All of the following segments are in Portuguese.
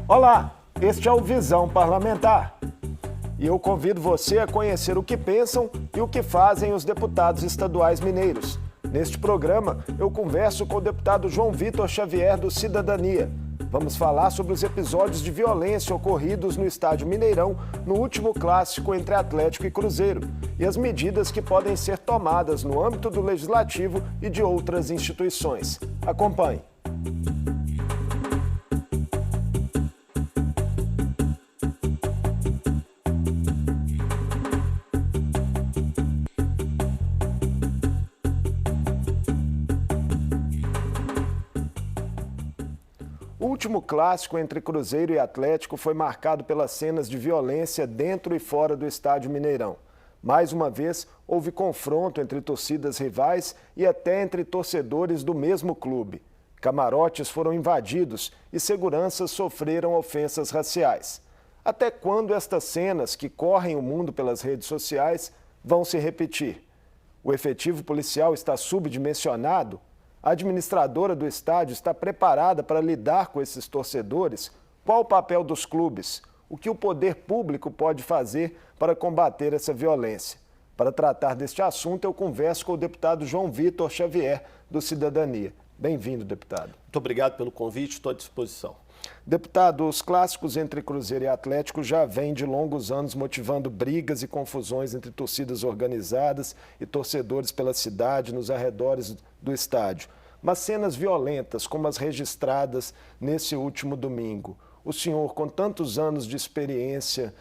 Olá, este é o Visão Parlamentar. E eu convido você a conhecer o que pensam e o que fazem os deputados estaduais mineiros. Neste programa, eu converso com o deputado João Vitor Xavier, do Cidadania. Vamos falar sobre os episódios de violência ocorridos no estádio Mineirão no último clássico entre Atlético e Cruzeiro e as medidas que podem ser tomadas no âmbito do Legislativo e de outras instituições. Acompanhe. O último clássico entre Cruzeiro e Atlético foi marcado pelas cenas de violência dentro e fora do estádio Mineirão. Mais uma vez, houve confronto entre torcidas rivais e até entre torcedores do mesmo clube. Camarotes foram invadidos e seguranças sofreram ofensas raciais. Até quando estas cenas, que correm o mundo pelas redes sociais, vão se repetir? O efetivo policial está subdimensionado? A administradora do estádio está preparada para lidar com esses torcedores? Qual o papel dos clubes? O que o poder público pode fazer para combater essa violência? Para tratar deste assunto, eu converso com o deputado João Vitor Xavier, do Cidadania. Bem-vindo, deputado. Muito obrigado pelo convite, estou à disposição. Deputado, os clássicos entre Cruzeiro e Atlético já vêm de longos anos motivando brigas e confusões entre torcidas organizadas e torcedores pela cidade, nos arredores do estádio. Mas cenas violentas, como as registradas nesse último domingo, o senhor, com tantos anos de experiência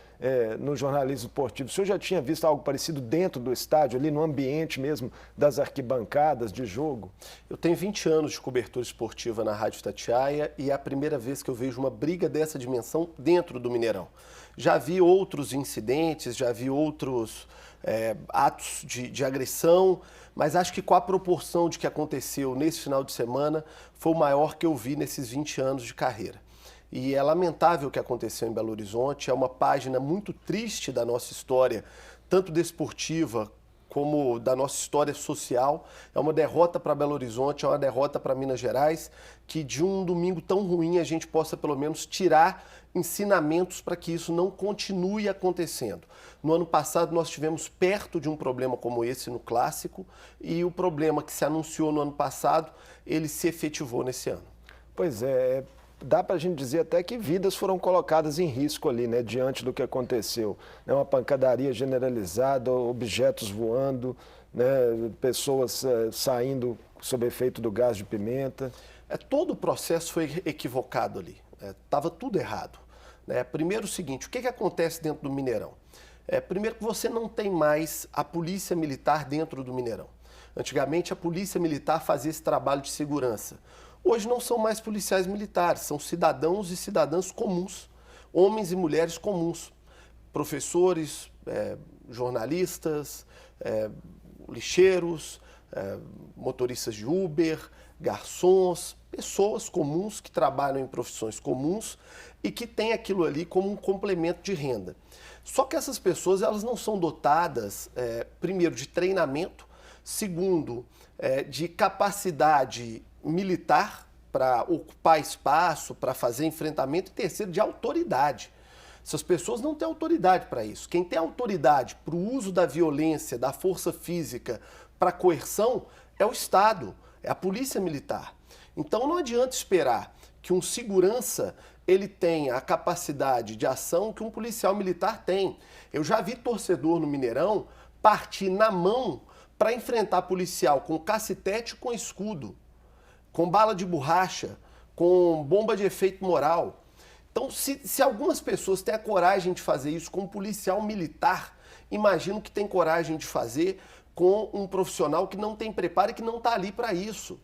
no jornalismo esportivo, o senhor já tinha visto algo parecido dentro do estádio, ali no ambiente mesmo das arquibancadas de jogo? Eu tenho 20 anos de cobertura esportiva na Rádio Itatiaia e é a primeira vez que eu vejo uma briga dessa dimensão dentro do Mineirão. Já vi outros incidentes, já vi outros atos de agressão, mas acho que com a proporção de que aconteceu nesse final de semana, foi o maior que eu vi nesses 20 anos de carreira. E é lamentável o que aconteceu em Belo Horizonte, é uma página muito triste da nossa história, tanto desportiva como da nossa história social. É uma derrota para Belo Horizonte, é uma derrota para Minas Gerais, que de um domingo tão ruim a gente possa pelo menos tirar ensinamentos para que isso não continue acontecendo. No ano passado nós tivemos perto de um problema como esse no Clássico e o problema que se anunciou no ano passado, ele se efetivou nesse ano. Pois é, dá para a gente dizer até que vidas foram colocadas em risco ali, né, diante do que aconteceu. Uma pancadaria generalizada, objetos voando, né, pessoas saindo sob efeito do gás de pimenta. Todo o processo foi equivocado ali, estava tudo errado. Primeiro o seguinte, o que acontece dentro do Mineirão? Primeiro que você não tem mais a polícia militar dentro do Mineirão. Antigamente a polícia militar fazia esse trabalho de segurança. Hoje não são mais policiais militares, são cidadãos e cidadãs comuns, homens e mulheres comuns, professores, jornalistas, lixeiros, motoristas de Uber, garçons, pessoas comuns que trabalham em profissões comuns e que têm aquilo ali como um complemento de renda. Só que essas pessoas elas não são dotadas, primeiro, de treinamento, segundo, de capacidade militar para ocupar espaço, para fazer enfrentamento, e terceiro, de autoridade. Essas pessoas não têm autoridade para isso. Quem tem autoridade para o uso da violência, da força física, para coerção, é o Estado, é a polícia militar. Então não adianta esperar que um segurança ele tenha a capacidade de ação que um policial militar tem. Eu já vi torcedor no Mineirão partir na mão para enfrentar policial com cacetete e com escudo, com bala de borracha, com bomba de efeito moral. Então, se algumas pessoas têm a coragem de fazer isso com um policial militar, imagino que tem coragem de fazer com um profissional que não tem preparo e que não está ali para isso.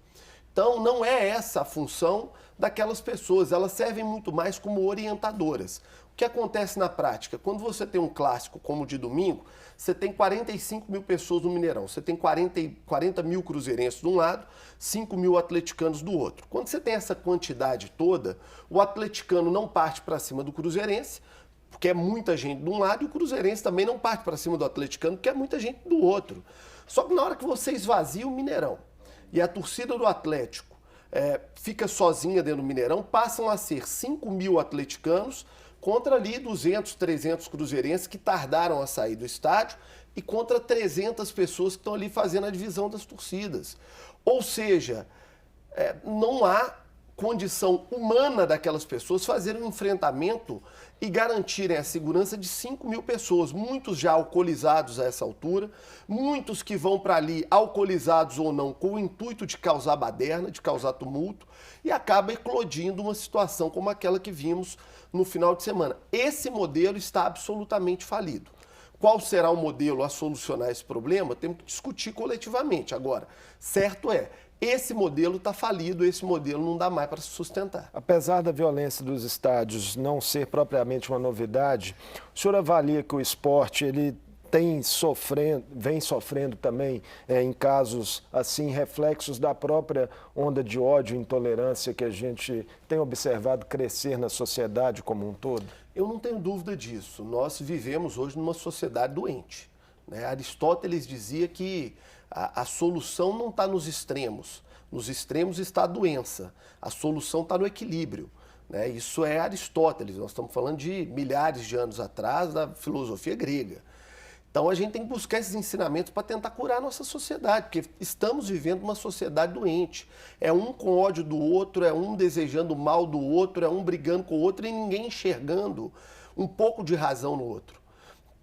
Então, não é essa a função daquelas pessoas, elas servem muito mais como orientadoras. O que acontece na prática? Quando você tem um clássico como o de domingo, você tem 45 mil pessoas no Mineirão, você tem 40 mil cruzeirenses de um lado, 5 mil atleticanos do outro. Quando você tem essa quantidade toda, o atleticano não parte para cima do cruzeirense, porque é muita gente de um lado, e o cruzeirense também não parte para cima do atleticano, porque é muita gente do outro. Só que na hora que você esvazia o Mineirão e a torcida do Atlético fica sozinha dentro do Mineirão, passam a ser 5.000 atleticanos contra ali 200, 300 cruzeirenses que tardaram a sair do estádio e contra 300 pessoas que estão ali fazendo a divisão das torcidas. Ou seja, não há condição humana daquelas pessoas fazerem um enfrentamento e garantirem a segurança de 5.000 pessoas, muitos já alcoolizados a essa altura, muitos que vão para ali alcoolizados ou não, com o intuito de causar baderna, de causar tumulto, e acaba eclodindo uma situação como aquela que vimos no final de semana. Esse modelo está absolutamente falido. Qual será o modelo a solucionar esse problema? Temos que discutir coletivamente. Agora, certo é, esse modelo está falido, esse modelo não dá mais para se sustentar. Apesar da violência dos estádios não ser propriamente uma novidade, o senhor avalia que o esporte ele vem sofrendo também, em casos assim, reflexos da própria onda de ódio e intolerância que a gente tem observado crescer na sociedade como um todo? Eu não tenho dúvida disso. Nós vivemos hoje numa sociedade doente, né? Aristóteles dizia que a solução não está nos extremos. Nos extremos está a doença. A solução está no equilíbrio, né? Isso é Aristóteles. Nós estamos falando de milhares de anos atrás da filosofia grega. Então a gente tem que buscar esses ensinamentos para tentar curar a nossa sociedade, porque estamos vivendo uma sociedade doente. É um com ódio do outro, é um desejando o mal do outro, é um brigando com o outro e ninguém enxergando um pouco de razão no outro.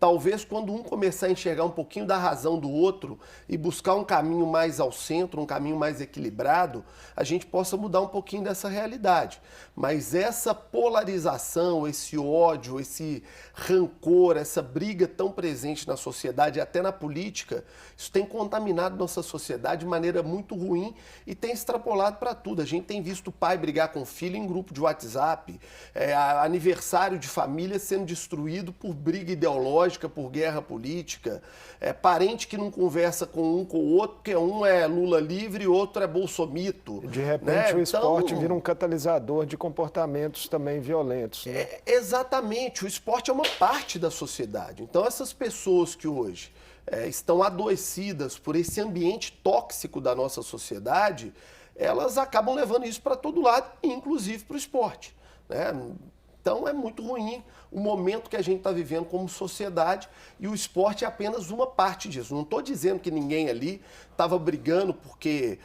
Talvez quando um começar a enxergar um pouquinho da razão do outro e buscar um caminho mais ao centro, um caminho mais equilibrado, a gente possa mudar um pouquinho dessa realidade. Mas essa polarização, esse ódio, esse rancor, essa briga tão presente na sociedade e até na política, isso tem contaminado nossa sociedade de maneira muito ruim e tem extrapolado para tudo. A gente tem visto o pai brigar com o filho em grupo de WhatsApp, aniversário de família sendo destruído por briga ideológica, por guerra política, parente que não conversa com o outro, porque um é Lula livre e outro é bolsomito. De repente, né? O esporte vira um catalisador de comportamentos também violentos. Né? Exatamente, o esporte é uma parte da sociedade. Então essas pessoas que hoje estão adoecidas por esse ambiente tóxico da nossa sociedade, elas acabam levando isso para todo lado, inclusive para o esporte, né? Então é muito ruim o momento que a gente está vivendo como sociedade e o esporte é apenas uma parte disso. Não estou dizendo que ninguém ali estava brigando porque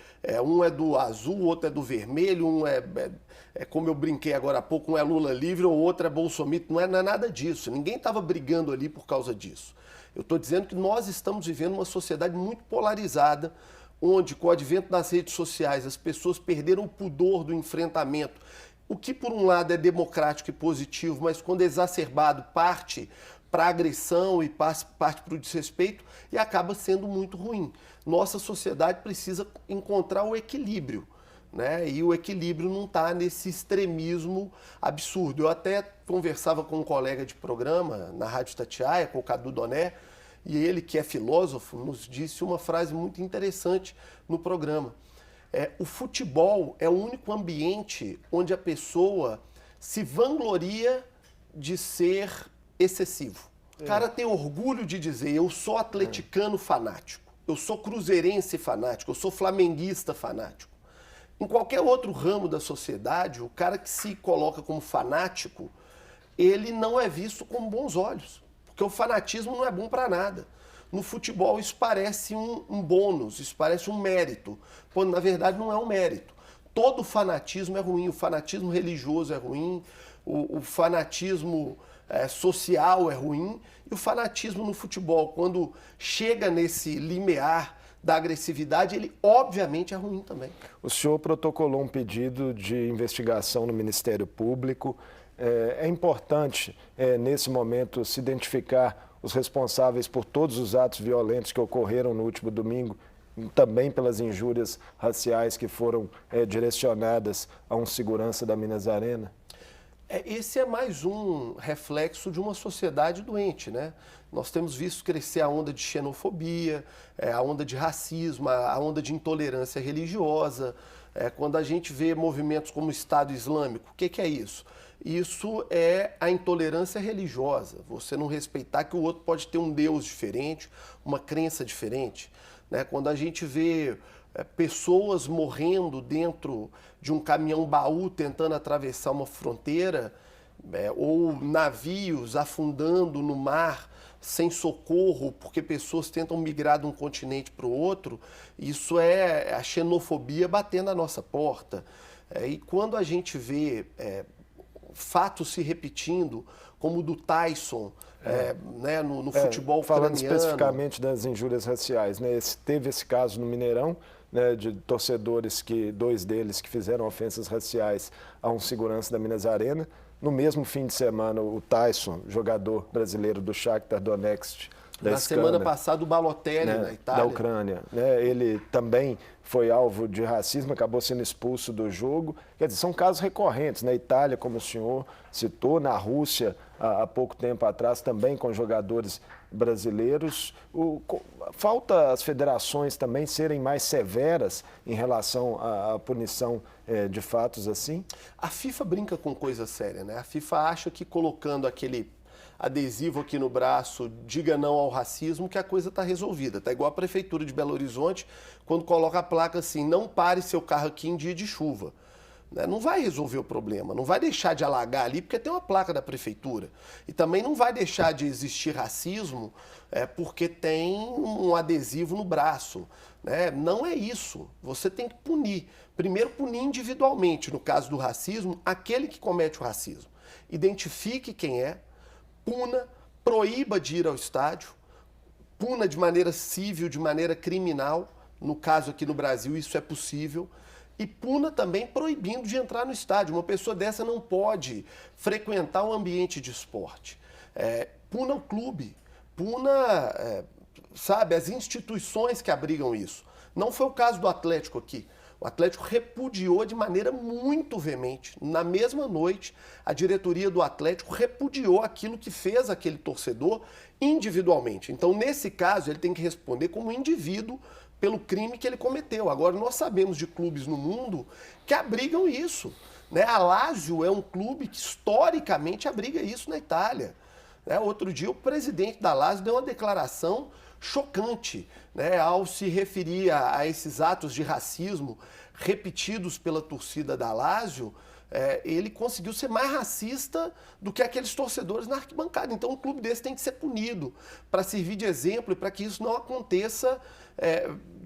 um é do azul, o outro é do vermelho, um como eu brinquei agora há pouco, um é Lula livre ou outro é bolsomito. Não é nada disso. Ninguém estava brigando ali por causa disso. Eu estou dizendo que nós estamos vivendo uma sociedade muito polarizada, onde com o advento das redes sociais as pessoas perderam o pudor do enfrentamento. O que, por um lado, é democrático e positivo, mas quando é exacerbado, parte para a agressão e parte para o desrespeito e acaba sendo muito ruim. Nossa sociedade precisa encontrar o equilíbrio, né? E o equilíbrio não está nesse extremismo absurdo. Eu até conversava com um colega de programa na Rádio Itatiaia, com o Cadu Doné, e ele, que é filósofo, nos disse uma frase muito interessante no programa. O futebol é o único ambiente onde a pessoa se vangloria de ser excessivo. O cara tem orgulho de dizer, eu sou atleticano fanático, eu sou cruzeirense fanático, eu sou flamenguista fanático. Em qualquer outro ramo da sociedade, o cara que se coloca como fanático, ele não é visto com bons olhos, porque o fanatismo não é bom para nada. No futebol isso parece um bônus, isso parece um mérito, quando na verdade não é um mérito. Todo fanatismo é ruim, o fanatismo religioso é ruim, o fanatismo social é ruim, e o fanatismo no futebol, quando chega nesse limiar da agressividade, ele obviamente é ruim também. O senhor protocolou um pedido de investigação no Ministério Público. É importante, nesse momento, se identificar os responsáveis por todos os atos violentos que ocorreram no último domingo, também pelas injúrias raciais que foram direcionadas a um segurança da Minas Arena? Esse é mais um reflexo de uma sociedade doente, né? Nós temos visto crescer a onda de xenofobia, a onda de racismo, a onda de intolerância religiosa. Quando a gente vê movimentos como o Estado Islâmico, o que é isso? Isso é a intolerância religiosa, você não respeitar que o outro pode ter um Deus diferente, uma crença diferente, né? Quando a gente vê pessoas morrendo dentro de um caminhão-baú tentando atravessar uma fronteira, ou navios afundando no mar sem socorro, porque pessoas tentam migrar de um continente para o outro, isso é a xenofobia batendo à nossa porta. E quando a gente vê fatos se repetindo, como o do Tyson, né, no futebol falando ucraniano. Especificamente das injúrias raciais, né? Teve esse caso no Mineirão, né, de torcedores, dois deles que fizeram ofensas raciais a um segurança da Minas Arena. No mesmo fim de semana, o Tyson, jogador brasileiro do Shakhtar Donetsk, na semana passada, o Balotelli, né, na Itália. da Ucrânia, né, ele também foi alvo de racismo, acabou sendo expulso do jogo. Quer dizer, são casos recorrentes. Na Itália, como o senhor citou, na Rússia, há pouco tempo atrás, também com jogadores brasileiros. Falta as federações também serem mais severas em relação à punição de fatos assim? A FIFA brinca com coisa séria, né? A FIFA acha que colocando aquele adesivo aqui no braço, diga não ao racismo, que a coisa está resolvida. Está igual a Prefeitura de Belo Horizonte, quando coloca a placa assim, não pare seu carro aqui em dia de chuva. Não vai resolver o problema, não vai deixar de alagar ali, porque tem uma placa da Prefeitura. E também não vai deixar de existir racismo porque tem um adesivo no braço. Não é isso. Você tem que punir. Primeiro, punir individualmente, no caso do racismo, aquele que comete o racismo. Identifique quem é, puna, proíba de ir ao estádio, puna de maneira civil, de maneira criminal, no caso aqui no Brasil isso é possível, e puna também proibindo de entrar no estádio. Uma pessoa dessa não pode frequentar um ambiente de esporte. Puna o clube, puna, sabe, as instituições que abrigam isso. Não foi o caso do Atlético aqui. O Atlético repudiou de maneira muito veemente. Na mesma noite, a diretoria do Atlético repudiou aquilo que fez aquele torcedor individualmente. Então, nesse caso, ele tem que responder como indivíduo pelo crime que ele cometeu. Agora, nós sabemos de clubes no mundo que abrigam isso. A Lazio é um clube que historicamente abriga isso na Itália. Outro dia, o presidente da Lazio deu uma declaração chocante, ao se referir a esses atos de racismo repetidos pela torcida da Lazio. Ele conseguiu ser mais racista do que aqueles torcedores na arquibancada. Então, um clube desse tem que ser punido para servir de exemplo e para que isso não aconteça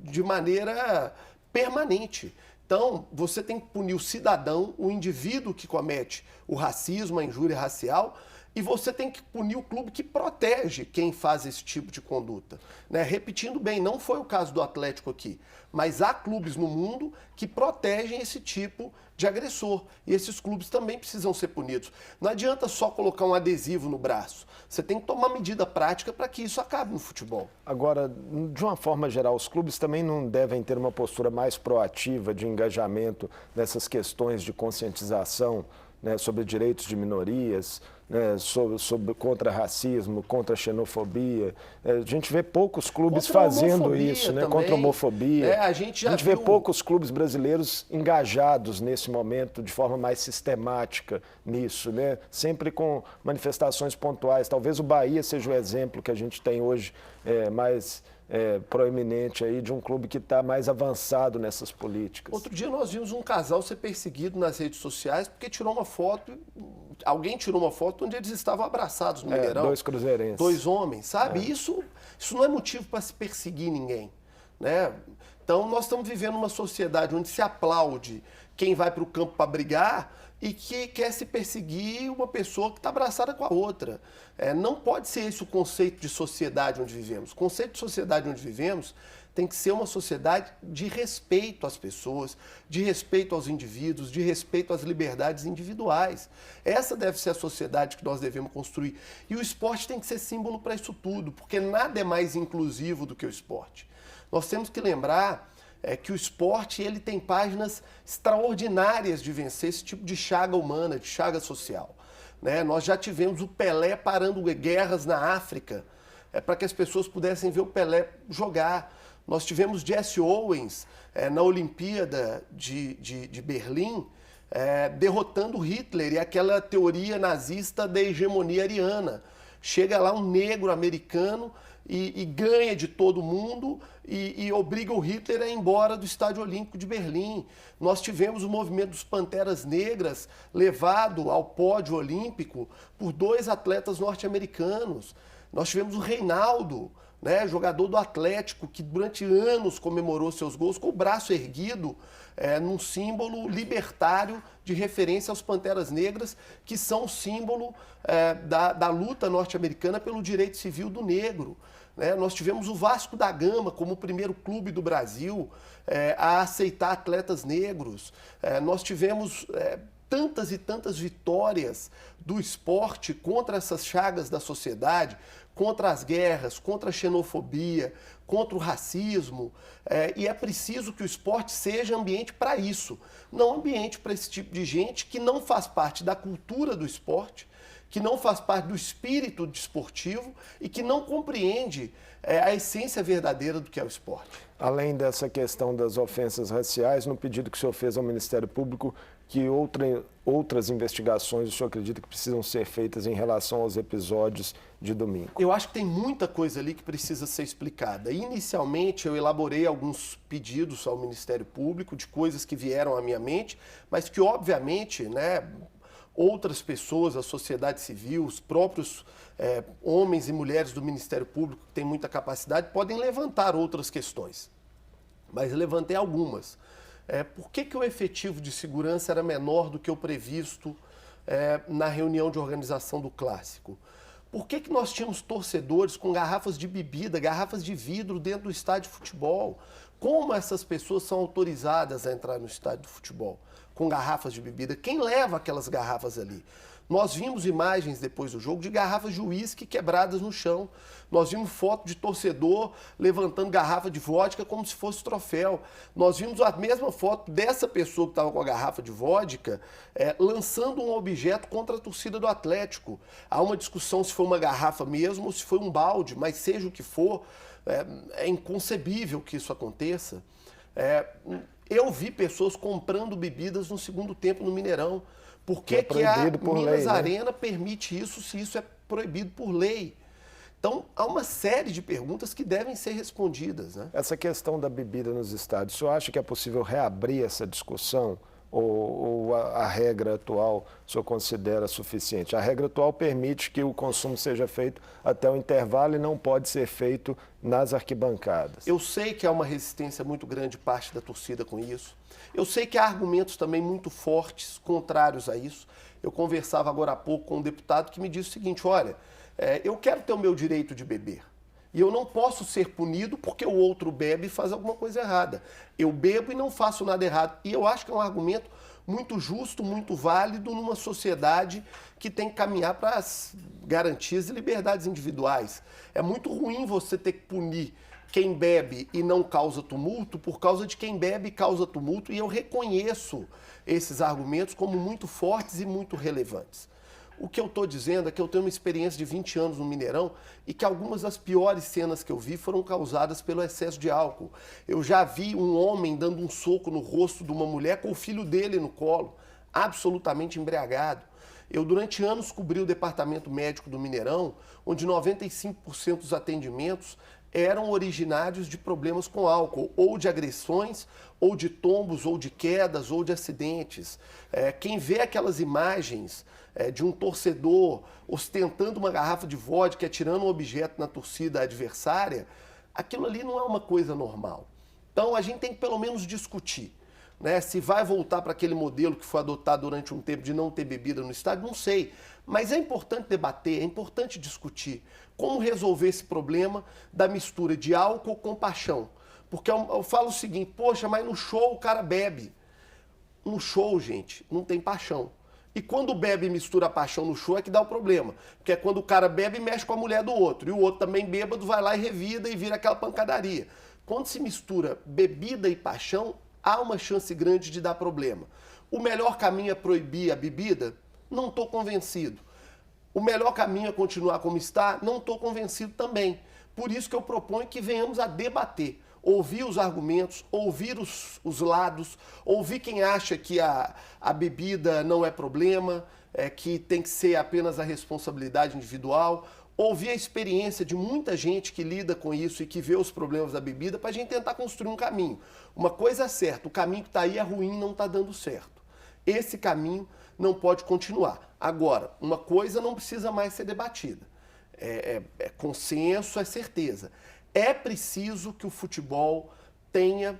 de maneira permanente. Então, você tem que punir o cidadão, o indivíduo que comete o racismo, a injúria racial, e você tem que punir o clube que protege quem faz esse tipo de conduta. Repetindo bem, não foi o caso do Atlético aqui, mas há clubes no mundo que protegem esse tipo de agressor. E esses clubes também precisam ser punidos. Não adianta só colocar um adesivo no braço. Você tem que tomar medida prática para que isso acabe no futebol. Agora, de uma forma geral, os clubes também não devem ter uma postura mais proativa de engajamento nessas questões de conscientização, sobre direitos de minorias, contra racismo, contra xenofobia. A gente vê poucos clubes fazendo isso, contra a homofobia. A gente vê poucos clubes brasileiros engajados nesse momento de forma mais sistemática nisso, sempre com manifestações pontuais. Talvez o Bahia seja o exemplo que a gente tem hoje mais proeminente aí de um clube que está mais avançado nessas políticas. Outro dia nós vimos um casal ser perseguido nas redes sociais porque tirou uma foto, alguém tirou uma foto onde eles estavam abraçados no Mineirão. Dois cruzeirenses. Dois homens, sabe? Isso não é motivo para se perseguir ninguém. Então nós estamos vivendo uma sociedade onde se aplaude quem vai para o campo para brigar e que quer se perseguir uma pessoa que está abraçada com a outra. Não pode ser esse o conceito de sociedade onde vivemos. O conceito de sociedade onde vivemos tem que ser uma sociedade de respeito às pessoas, de respeito aos indivíduos, de respeito às liberdades individuais. Essa deve ser a sociedade que nós devemos construir. E o esporte tem que ser símbolo para isso tudo, porque nada é mais inclusivo do que o esporte. Nós temos que lembrar que o esporte ele tem páginas extraordinárias de vencer esse tipo de chaga humana, de chaga social. Nós já tivemos o Pelé parando guerras na África para que as pessoas pudessem ver o Pelé jogar. Nós tivemos Jesse Owens na Olimpíada de Berlim derrotando Hitler e aquela teoria nazista da hegemonia ariana. chega lá um negro americano e ganha de todo mundo e obriga o Hitler a ir embora do Estádio Olímpico de Berlim. Nós tivemos o movimento dos Panteras Negras levado ao pódio olímpico por 2 atletas norte-americanos. Nós tivemos o Reinaldo, né, jogador do Atlético, que durante anos comemorou seus gols com o braço erguido num símbolo libertário de referência aos Panteras Negras, que são o símbolo da luta norte-americana pelo direito civil do negro. Né? Nós tivemos o Vasco da Gama como o primeiro clube do Brasil a aceitar atletas negros. Nós tivemos tantas e tantas vitórias do esporte contra essas chagas da sociedade, contra as guerras, contra a xenofobia, contra o racismo, e é preciso que o esporte seja ambiente para isso, não ambiente para esse tipo de gente que não faz parte da cultura do esporte, que não faz parte do espírito desportivo e que não compreende a essência verdadeira do que é o esporte. Além dessa questão das ofensas raciais, no pedido que o senhor fez ao Ministério Público, que outras investigações o senhor acredita que precisam ser feitas em relação aos episódios de domingo? Eu acho que tem muita coisa ali que precisa ser explicada. Inicialmente, eu elaborei alguns pedidos ao Ministério Público de coisas que vieram à minha mente, mas que, obviamente, né, outras pessoas, a sociedade civil, os próprios homens e mulheres do Ministério Público que têm muita capacidade, podem levantar outras questões. Mas levantei algumas. Por que o efetivo de segurança era menor do que o previsto na reunião de organização do Clássico? Por que nós tínhamos torcedores com garrafas de bebida, garrafas de vidro dentro do estádio de futebol? Como essas pessoas são autorizadas a entrar no estádio de futebol com garrafas de bebida? Quem leva aquelas garrafas ali? Nós vimos imagens depois do jogo de garrafas de uísque quebradas no chão. Nós vimos foto de torcedor levantando garrafa de vodka como se fosse troféu. Nós vimos a mesma foto dessa pessoa que estava com a garrafa de vodka lançando um objeto contra a torcida do Atlético. Há uma discussão se foi uma garrafa mesmo ou se foi um balde, mas seja o que for, é inconcebível que isso aconteça. Eu vi pessoas comprando bebidas no segundo tempo no Mineirão. Por que a Minas Arena permite isso se isso é proibido por lei? Então, há uma série de perguntas que devem ser respondidas. Né? Essa questão da bebida nos estádios, o senhor acha que é possível reabrir essa discussão? Ou a regra atual o senhor considera suficiente? A regra atual permite que o consumo seja feito até o intervalo e não pode ser feito nas arquibancadas. Eu sei que há uma resistência muito grande de parte da torcida com isso. Eu sei que há argumentos também muito fortes contrários a isso. Eu conversava agora há pouco com um deputado que me disse o seguinte: olha, eu quero ter o meu direito de beber. E eu não posso ser punido porque o outro bebe e faz alguma coisa errada. Eu bebo e não faço nada errado. E eu acho que é um argumento muito justo, muito válido numa sociedade que tem que caminhar para as garantias e liberdades individuais. É muito ruim você ter que punir quem bebe e não causa tumulto por causa de quem bebe e causa tumulto. E eu reconheço esses argumentos como muito fortes e muito relevantes. O que eu estou dizendo é que eu tenho uma experiência de 20 anos no Mineirão e que algumas das piores cenas que eu vi foram causadas pelo excesso de álcool. Eu já vi um homem dando um soco no rosto de uma mulher com o filho dele no colo, absolutamente embriagado. Eu, durante anos, cobri o departamento médico do Mineirão, onde 95% dos atendimentos eram originários de problemas com álcool, ou de agressões, ou de tombos, ou de quedas, ou de acidentes. Quem vê aquelas imagens de um torcedor ostentando uma garrafa de vodka, atirando um objeto na torcida adversária, aquilo ali não é uma coisa normal. Então a gente tem que pelo menos discutir. Né? Se vai voltar para aquele modelo que foi adotado durante um tempo de não ter bebida no estádio, não sei. Mas é importante debater, é importante discutir como resolver esse problema da mistura de álcool com paixão. Porque eu falo o seguinte: poxa, mas no show o cara bebe. No show, gente, não tem paixão. E quando bebe e mistura a paixão no show é que dá o problema. Porque é quando o cara bebe e mexe com a mulher do outro. E o outro também bêbado vai lá e revida e vira aquela pancadaria. Quando se mistura bebida e paixão, há uma chance grande de dar problema. O melhor caminho é proibir a bebida? Não estou convencido. O melhor caminho é continuar como está? Não estou convencido também. Por isso que eu proponho que venhamos a debater. Ouvir os argumentos, ouvir os lados, ouvir quem acha que a bebida não é problema, que tem que ser apenas a responsabilidade individual, ouvir a experiência de muita gente que lida com isso e que vê os problemas da bebida para a gente tentar construir um caminho. Uma coisa é certa, o caminho que está aí é ruim, não está dando certo. Esse caminho não pode continuar. Agora, uma coisa não precisa mais ser debatida. É consenso, é certeza. É preciso que o futebol tenha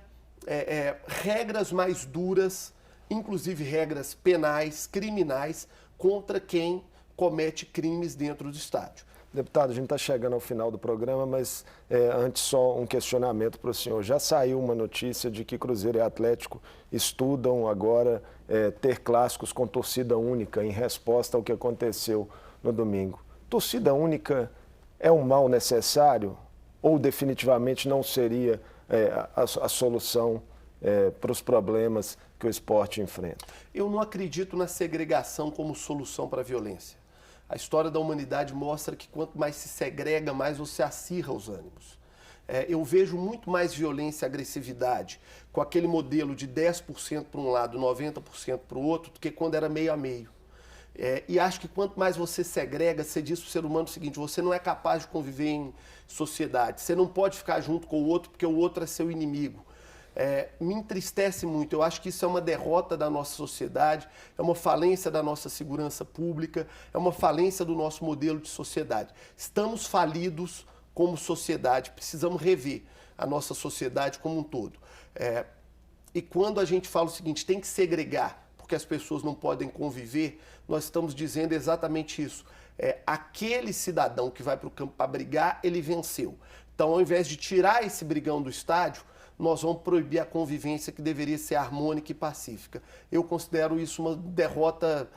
regras mais duras, inclusive regras penais, criminais, contra quem comete crimes dentro do estádio. Deputado, a gente está chegando ao final do programa, mas antes só um questionamento para o senhor. Já saiu uma notícia de que Cruzeiro e Atlético estudam agora ter clássicos com torcida única em resposta ao que aconteceu no domingo. Torcida única é um mal necessário ou definitivamente não seria a solução para os problemas que o esporte enfrenta? Eu não acredito na segregação como solução para a violência. A história da humanidade mostra que quanto mais se segrega, mais você acirra os ânimos. Eu vejo muito mais violência e agressividade com aquele modelo de 10% para um lado, 90% para o outro, do que quando era meio a meio. E acho que quanto mais você segrega, você diz para o ser humano o seguinte: você não é capaz de conviver em sociedade, você não pode ficar junto com o outro porque o outro é seu inimigo. Me entristece muito, eu acho que isso é uma derrota da nossa sociedade, é uma falência da nossa segurança pública, é uma falência do nosso modelo de sociedade. Estamos falidos como sociedade, precisamos rever a nossa sociedade como um todo. E quando a gente fala o seguinte, tem que segregar, porque as pessoas não podem conviver, nós estamos dizendo exatamente isso. Aquele cidadão que vai para o campo para brigar, ele venceu. Então, ao invés de tirar esse brigão do estádio, nós vamos proibir a convivência que deveria ser harmônica e pacífica. Eu considero isso uma derrota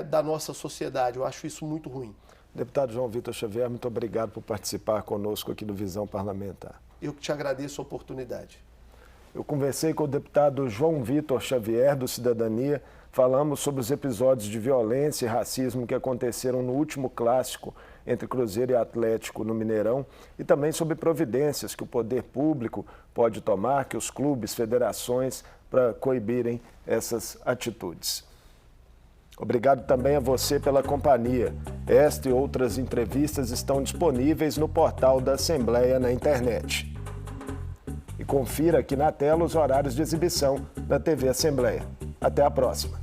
da nossa sociedade, eu acho isso muito ruim. Deputado João Vitor Xavier, muito obrigado por participar conosco aqui do Visão Parlamentar. Eu que te agradeço a oportunidade. Eu conversei com o deputado João Vitor Xavier, do Cidadania. Falamos sobre os episódios de violência e racismo que aconteceram no último clássico entre Cruzeiro e Atlético no Mineirão e também sobre providências que o poder público pode tomar, que os clubes, federações, para coibirem essas atitudes. Obrigado também a você pela companhia. Esta e outras entrevistas estão disponíveis no portal da Assembleia na internet. E confira aqui na tela os horários de exibição da TV Assembleia. Até a próxima.